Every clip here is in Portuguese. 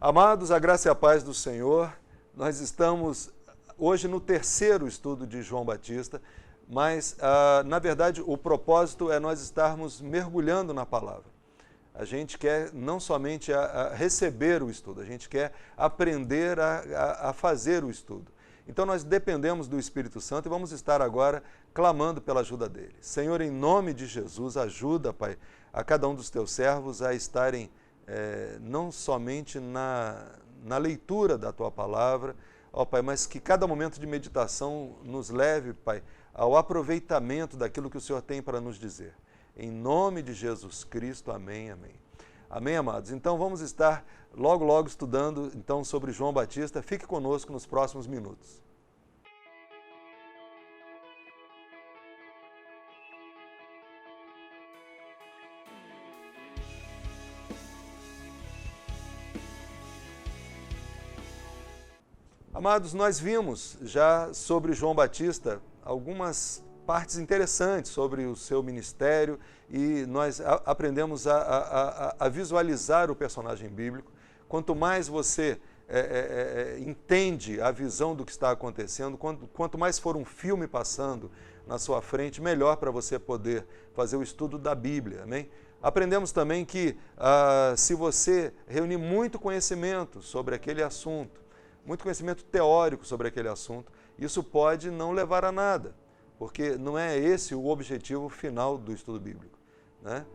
Amados, a graça e a paz do Senhor, nós estamos hoje no terceiro estudo de João Batista, mas, na verdade, o propósito é nós estarmos mergulhando na palavra. A gente quer não somente receber o estudo, a gente quer aprender a fazer o estudo. Então, nós dependemos do Espírito Santo e vamos estar agora clamando pela ajuda dele. Senhor, em nome de Jesus, ajuda, Pai, a cada um dos teus servos a estarem não somente na leitura da tua palavra, ó Pai, mas que cada momento de meditação nos leve, Pai, ao aproveitamento daquilo que o Senhor tem para nos dizer. Em nome de Jesus Cristo, amém, amém. Amém, amados? Então vamos estar logo estudando então sobre João Batista. Fique conosco nos próximos minutos. Amados, nós vimos já sobre João Batista algumas partes interessantes sobre o seu ministério e nós aprendemos a visualizar o personagem bíblico. Quanto mais você entende a visão do que está acontecendo, quanto mais for um filme passando na sua frente, melhor para você poder fazer o estudo da Bíblia, amém? Aprendemos também que se você reunir muito conhecimento sobre aquele assunto, muito conhecimento teórico sobre aquele assunto, isso pode não levar a nada, porque não é esse o objetivo final do estudo bíblico, né?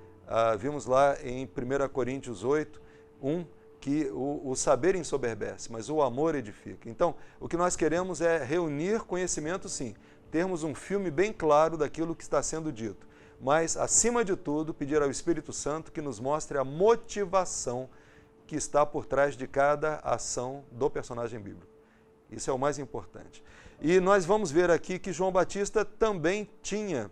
Vimos lá em 1 Coríntios 8, 1, que o saber ensoberbece, mas o amor edifica. Então, o que nós queremos é reunir conhecimento, sim, termos um filme bem claro daquilo que está sendo dito, mas, acima de tudo, pedir ao Espírito Santo que nos mostre a motivação que está por trás de cada ação do personagem bíblico. Isso é o mais importante. E nós vamos ver aqui que João Batista também tinha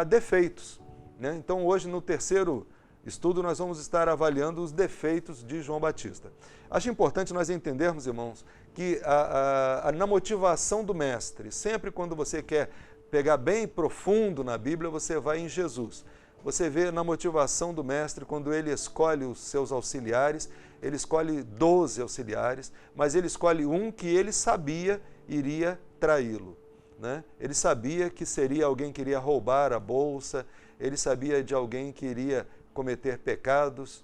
defeitos, né? Então, hoje, no terceiro estudo, nós vamos estar avaliando os defeitos de João Batista. Acho importante nós entendermos, irmãos, que na motivação do mestre, sempre quando você quer pegar bem profundo na Bíblia, você vai em Jesus. Você vê na motivação do mestre, quando ele escolhe os seus auxiliares, ele escolhe 12 auxiliares, mas ele escolhe um que ele sabia iria traí-lo, né? Ele sabia que seria alguém que iria roubar a bolsa, ele sabia de alguém que iria cometer pecados,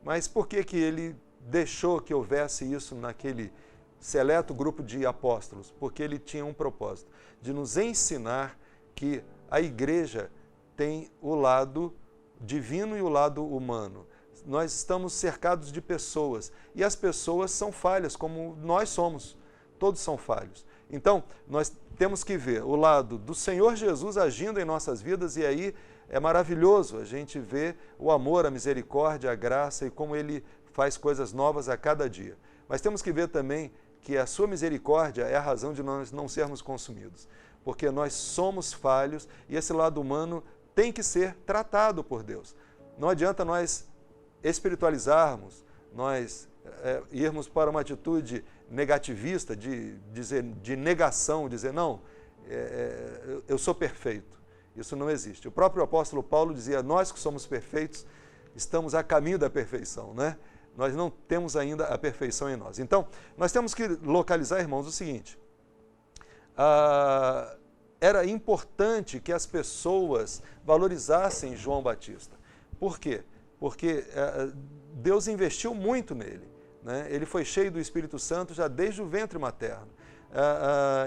mas por que ele deixou que houvesse isso naquele seleto grupo de apóstolos? Porque ele tinha um propósito, de nos ensinar que a igreja tem o lado divino e o lado humano. Nós estamos cercados de pessoas e as pessoas são falhas, como nós somos. Todos são falhos. Então, nós temos que ver o lado do Senhor Jesus agindo em nossas vidas e aí é maravilhoso a gente ver o amor, a misericórdia, a graça e como Ele faz coisas novas a cada dia. Mas temos que ver também que a sua misericórdia é a razão de nós não sermos consumidos, porque nós somos falhos e esse lado humano tem que ser tratado por Deus. Não adianta nós espiritualizarmos, nós irmos para uma atitude negativista, de negação, dizer, não, eu sou perfeito. Isso não existe. O próprio apóstolo Paulo dizia, nós que somos perfeitos, estamos a caminho da perfeição, né? Nós não temos ainda a perfeição em nós. Então, nós temos que localizar, irmãos, o seguinte, era importante que as pessoas valorizassem João Batista. Por quê? Porque Deus investiu muito nele, né? Ele foi cheio do Espírito Santo já desde o ventre materno.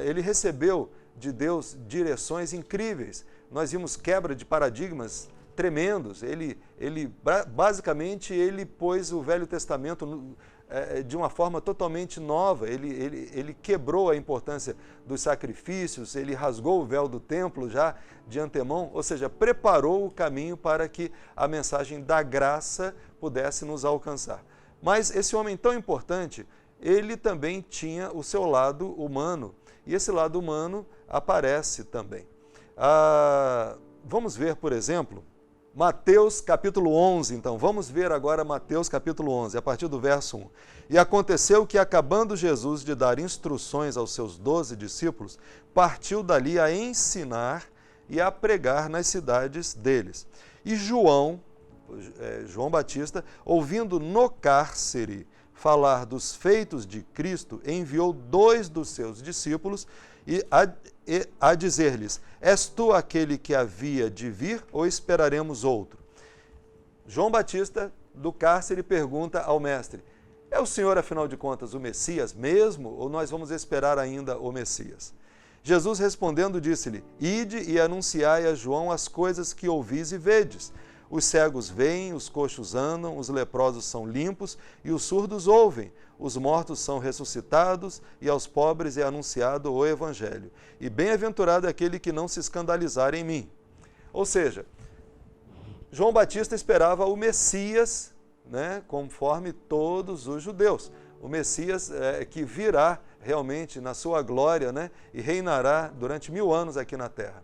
Ele recebeu de Deus direções incríveis. Nós vimos quebra de paradigmas tremendos. Basicamente, ele pôs o Velho Testamento de uma forma totalmente nova. Ele quebrou a importância dos sacrifícios, ele rasgou o véu do templo já de antemão, ou seja, preparou o caminho para que a mensagem da graça pudesse nos alcançar. Mas esse homem tão importante, ele também tinha o seu lado humano, e esse lado humano aparece também. Vamos ver, por exemplo, Mateus capítulo 11, então, vamos ver agora Mateus capítulo 11, a partir do verso 1. E aconteceu que, acabando Jesus de dar instruções aos seus 12 discípulos, partiu dali a ensinar e a pregar nas cidades deles. E João Batista, ouvindo no cárcere falar dos feitos de Cristo, enviou 2 dos seus discípulos e a dizer-lhes: és tu aquele que havia de vir ou esperaremos outro? João Batista, do cárcere, pergunta ao mestre: é o Senhor, afinal de contas, o Messias mesmo, ou nós vamos esperar ainda o Messias? Jesus respondendo disse-lhe: ide e anunciai a João as coisas que ouvis e vedes. Os cegos veem, os coxos andam, os leprosos são limpos e os surdos ouvem. Os mortos são ressuscitados e aos pobres é anunciado o Evangelho. E bem-aventurado é aquele que não se escandalizar em mim. Ou seja, João Batista esperava o Messias, né, conforme todos os judeus. O Messias que virá realmente na sua glória, né, e reinará durante 1000 anos aqui na terra.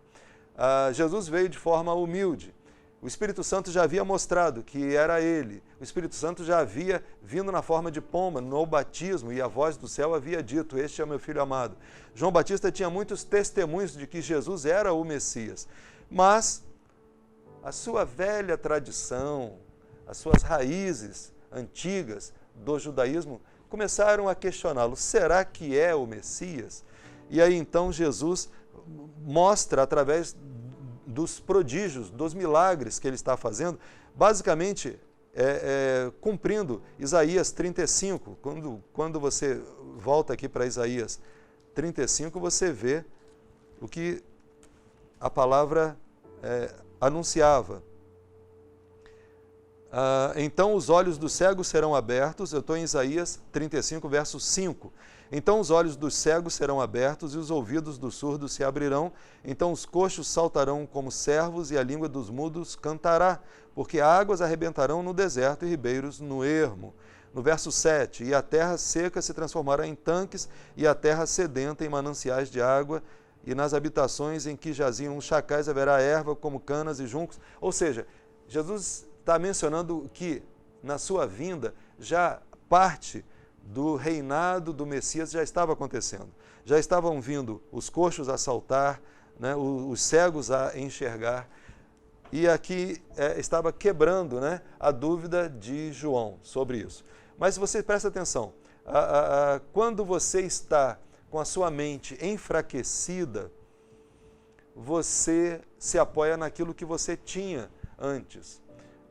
Jesus veio de forma humilde. O Espírito Santo já havia mostrado que era ele. O Espírito Santo já havia vindo na forma de pomba no batismo e a voz do céu havia dito: este é o meu filho amado. João Batista tinha muitos testemunhos de que Jesus era o Messias. Mas a sua velha tradição, as suas raízes antigas do judaísmo começaram a questioná-lo: será que é o Messias? E aí então Jesus mostra, através dos prodígios, dos milagres que ele está fazendo, basicamente cumprindo Isaías 35. Quando você volta aqui para Isaías 35, você vê o que a palavra anunciava. Então os olhos dos cegos serão abertos. Eu estou em Isaías 35, verso 5. Então os olhos dos cegos serão abertos e os ouvidos dos surdos se abrirão. Então os coxos saltarão como cervos e a língua dos mudos cantará, porque águas arrebentarão no deserto e ribeiros no ermo. No verso 7, e a terra seca se transformará em tanques e a terra sedenta em mananciais de água, e nas habitações em que jaziam os chacais haverá erva como canas e juncos. Ou seja, Jesus está mencionando que na sua vinda já parte do reinado do Messias já estava acontecendo. Já estavam vindo os coxos a saltar, né, os cegos a enxergar, e aqui estava quebrando, né, a dúvida de João sobre isso. Mas se você presta atenção, quando você está com a sua mente enfraquecida, você se apoia naquilo que você tinha antes.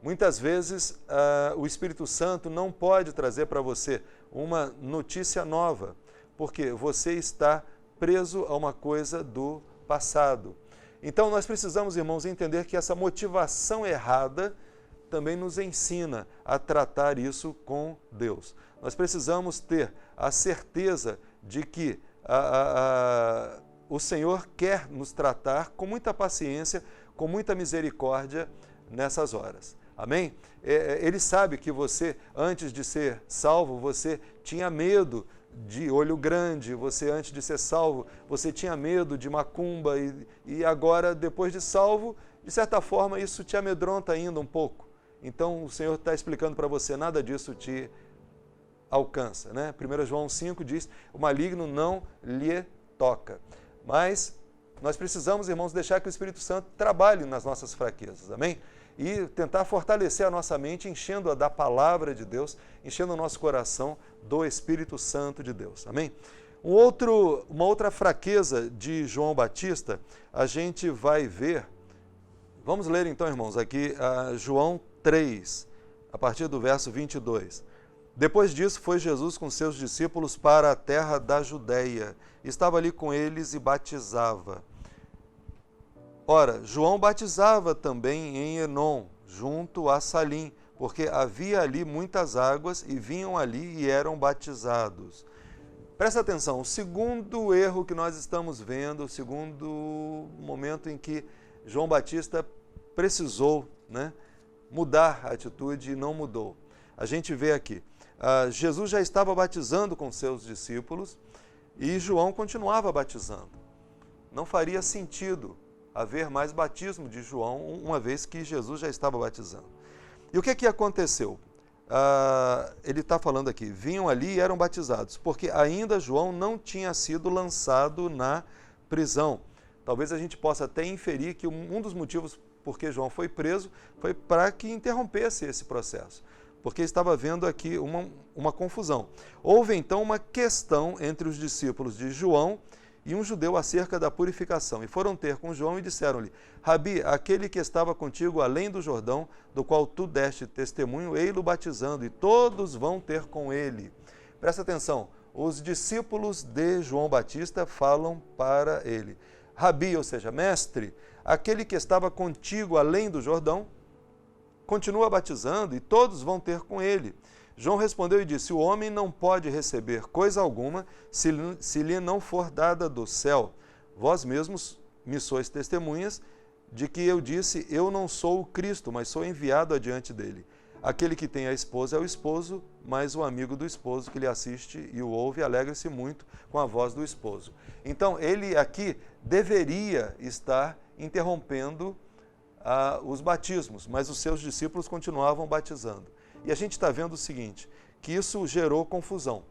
Muitas vezes o Espírito Santo não pode trazer para você uma notícia nova, porque você está preso a uma coisa do passado. Então nós precisamos, irmãos, entender que essa motivação errada também nos ensina a tratar isso com Deus. Nós precisamos ter a certeza de que o Senhor quer nos tratar com muita paciência, com muita misericórdia nessas horas. Amém? Ele sabe que você, antes de ser salvo, você tinha medo de olho grande, você, antes de ser salvo, você tinha medo de macumba, e agora, depois de salvo, de certa forma, isso te amedronta ainda um pouco. Então, o Senhor está explicando para você: nada disso te alcança, né? 1 João 5 diz: o maligno não lhe toca. Mas nós precisamos, irmãos, deixar que o Espírito Santo trabalhe nas nossas fraquezas, amém? E tentar fortalecer a nossa mente, enchendo-a da palavra de Deus, enchendo o nosso coração do Espírito Santo de Deus, amém? Uma outra fraqueza de João Batista, a gente vai ver. Vamos ler então, irmãos, aqui João 3, a partir do verso 22. Depois disso, foi Jesus com seus discípulos para a terra da Judéia. Estava ali com eles e batizava. Ora, João batizava também em Enom, junto a Salim, porque havia ali muitas águas e vinham ali e eram batizados. Presta atenção, o segundo erro que nós estamos vendo, o segundo momento em que João Batista precisou, né, mudar a atitude e não mudou. A gente vê aqui, Jesus já estava batizando com seus discípulos e João continuava batizando. Não faria sentido haver mais batismo de João, uma vez que Jesus já estava batizando. E o que aconteceu? Ele está falando aqui: vinham ali e eram batizados, porque ainda João não tinha sido lançado na prisão. Talvez a gente possa até inferir que um dos motivos por que João foi preso foi para que interrompesse esse processo. porque estava havendo aqui uma confusão. Houve então uma questão entre os discípulos de João e um judeu acerca da purificação. E foram ter com João e disseram-lhe: Rabi, aquele que estava contigo além do Jordão, do qual tu deste testemunho, ei-lo batizando, e todos vão ter com ele. Presta atenção, os discípulos de João Batista falam para ele: Rabi, ou seja, mestre, aquele que estava contigo além do Jordão, continua batizando, e todos vão ter com ele. João respondeu e disse: o homem não pode receber coisa alguma se lhe não for dada do céu. Vós mesmos me sois testemunhas de que eu disse: eu não sou o Cristo, mas sou enviado adiante dele. Aquele que tem a esposa é o esposo, mas o amigo do esposo que lhe assiste e o ouve alegra-se muito com a voz do esposo. Então, ele aqui deveria estar interrompendo os batismos, mas os seus discípulos continuavam batizando. E a gente está vendo o seguinte, que isso gerou confusão.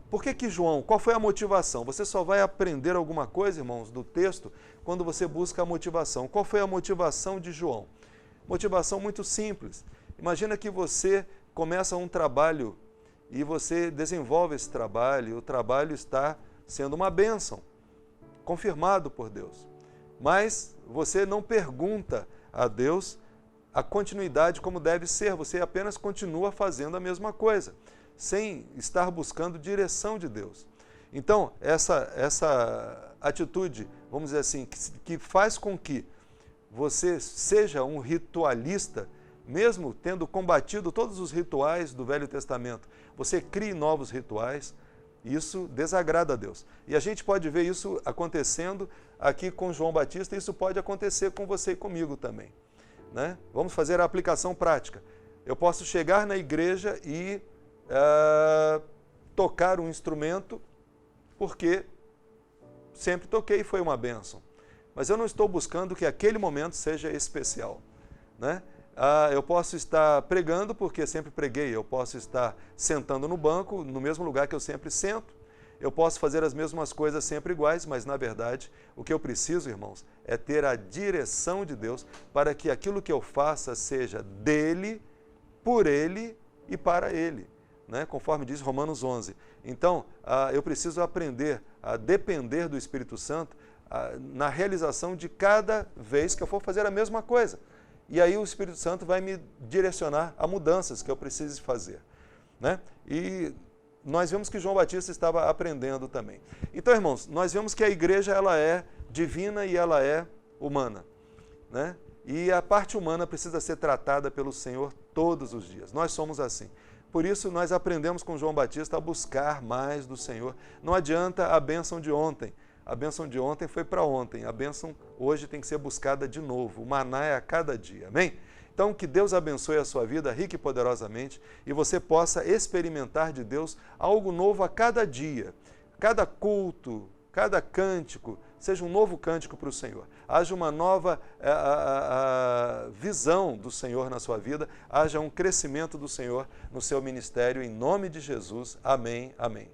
Por que João? Qual foi a motivação? Você só vai aprender alguma coisa, irmãos, do texto, quando você busca a motivação. Qual foi a motivação de João? Motivação muito simples. Imagina que você começa um trabalho e você desenvolve esse trabalho, e o trabalho está sendo uma bênção, confirmado por Deus. Mas você não pergunta a Deus a continuidade como deve ser, você apenas continua fazendo a mesma coisa, sem estar buscando direção de Deus. Então, essa atitude, vamos dizer assim, que faz com que você seja um ritualista, mesmo tendo combatido todos os rituais do Velho Testamento, você crie novos rituais, isso desagrada a Deus. E a gente pode ver isso acontecendo aqui com João Batista, e isso pode acontecer com você e comigo também. Né? Vamos fazer a aplicação prática. Eu posso chegar na igreja e tocar um instrumento porque sempre toquei e foi uma bênção. Mas eu não estou buscando que aquele momento seja especial. Né? Eu posso estar pregando porque sempre preguei. Eu posso estar sentando no banco, no mesmo lugar que eu sempre sento. Eu posso fazer as mesmas coisas sempre iguais, mas, na verdade, o que eu preciso, irmãos, é ter a direção de Deus para que aquilo que eu faça seja dele, por ele e para ele, né? Conforme diz Romanos 11. Então, eu preciso aprender a depender do Espírito Santo na realização de cada vez que eu for fazer a mesma coisa. E aí o Espírito Santo vai me direcionar a mudanças que eu preciso fazer, né? E nós vemos que João Batista estava aprendendo também. Então, irmãos, nós vemos que a igreja ela é divina e ela é humana, né? E a parte humana precisa ser tratada pelo Senhor todos os dias. Nós somos assim. Por isso, nós aprendemos com João Batista a buscar mais do Senhor. Não adianta a bênção de ontem. A bênção de ontem foi para ontem. A bênção hoje tem que ser buscada de novo. O maná é a cada dia. Amém? Então, que Deus abençoe a sua vida rica e poderosamente e você possa experimentar de Deus algo novo a cada dia. Cada culto, cada cântico, seja um novo cântico para o Senhor. Haja uma nova visão do Senhor na sua vida, haja um crescimento do Senhor no seu ministério, em nome de Jesus. Amém, amém.